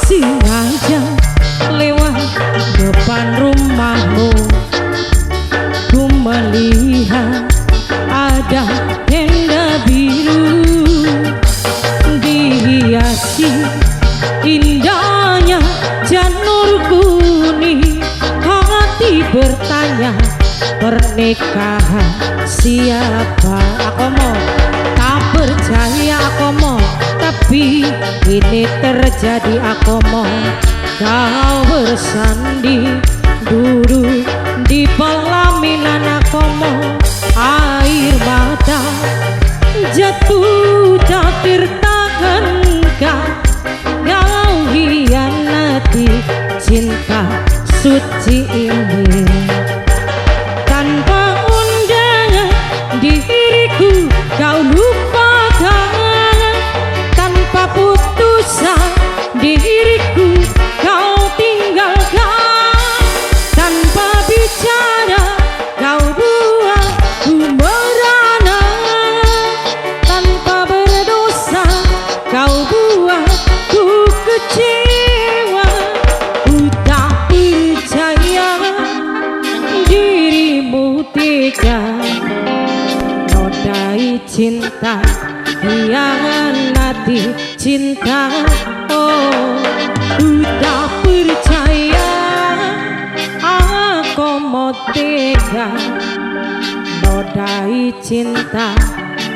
sengaja lewat depan rumahmu, ku melihat ada tenda biru dihiasi indahnya janur kuning. Hati bertanya, pernikahan siapa? Aku mau tak percaya, aku mau, tapi ini terjadi. Aku mau kau bersanding duduk di pelaminan. Aku mau air mata jatuh tak tertahankan. Kau hianati cinta suci ini. Tanpa undangan diriku kau lupakan, tanpa putusan diriku kau tinggalkan, tanpa bicara kau buang ku merana, tanpa berdosa kau buat ku kecewa. Ku tak percaya dirimu tega nodai cinta, hianati cinta. Oh, ku tak percaya aku mau tega nodai cinta,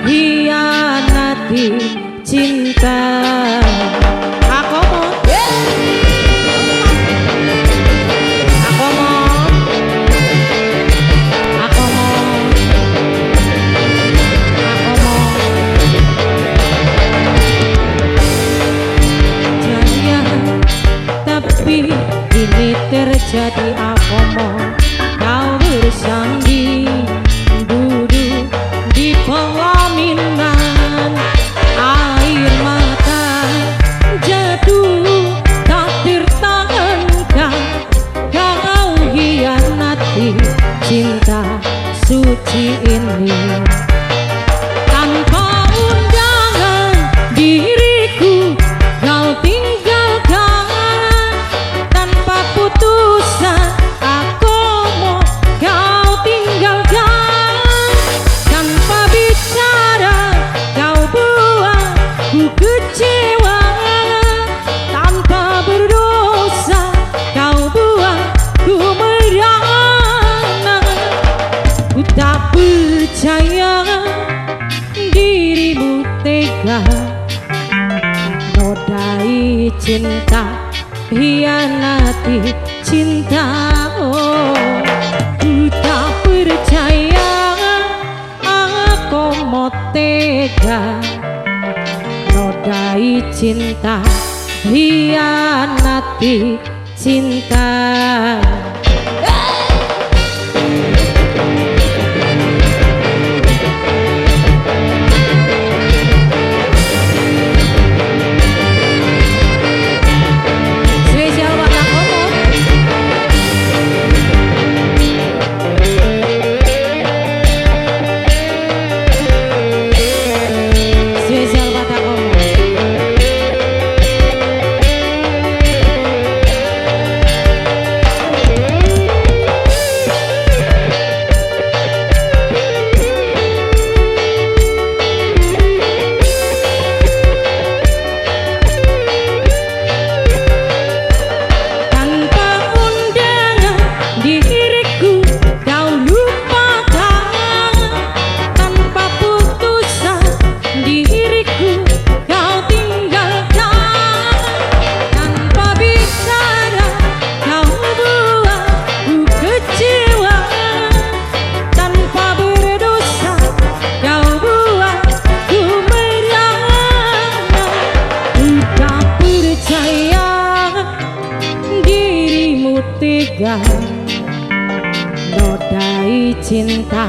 hianati cinta. Aku mau ini terjadi. Aku mau kau bersanding duduk di pelaminan. Air mata jatuh tak tertahankan. Kau hianati cinta suci ini. Tanpa undangan diriku kau tinggalkan, tanpa putusan aku mau kau tinggalkan, tanpa bicara kau buang ku kecewa, tanpa berdosa kau buang ku merana. Ku tak percaya dirimu tega nodai cinta, hianati cinta. Oh, ku tak percaya aku mau tega nodai cinta, hianati cinta. Nodai cinta,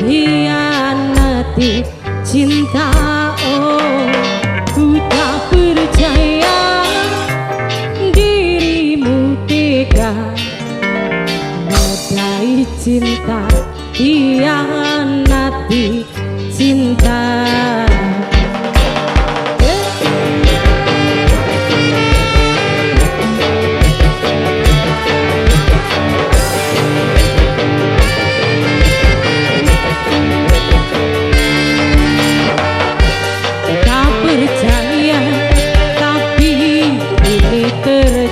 hianati cinta. Oh, ku tak percaya dirimu tega nodai cinta, hianati cinta.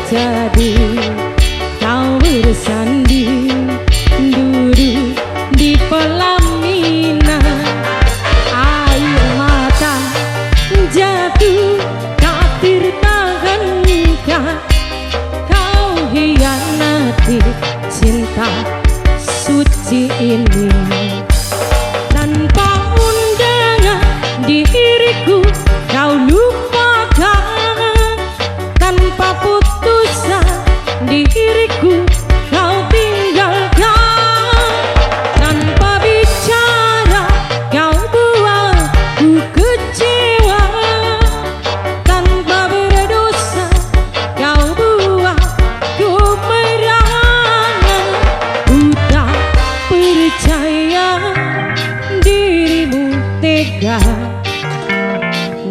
jadi kau bersanding duduk di pelaminan, air mata jatuh tak tertahankan, kau hianati cinta suci ini. Tanpa undangan diriku kau lupakan, tanpa putusan diriku kau tinggalkan, tanpa bicara kau buat ku kecewa, tanpa berdosa kau buat ku merana. Ku tak percaya dirimu tega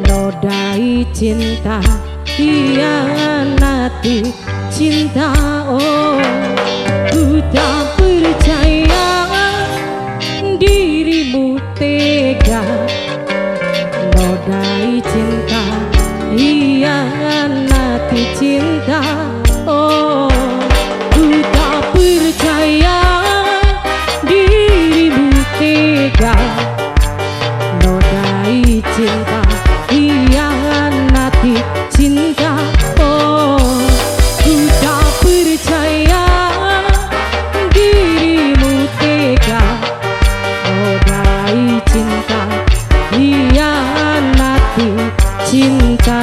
nodai cinta, hianati cinta. Oh, ku tak percaya dirimu tega nodai cinta, hianati cinta. Oh, ku tak percaya dirimu tega nodai cinta, hianati cinta. Oh, ku tak percaya dirimu tega nodai cinta, hianati cinta.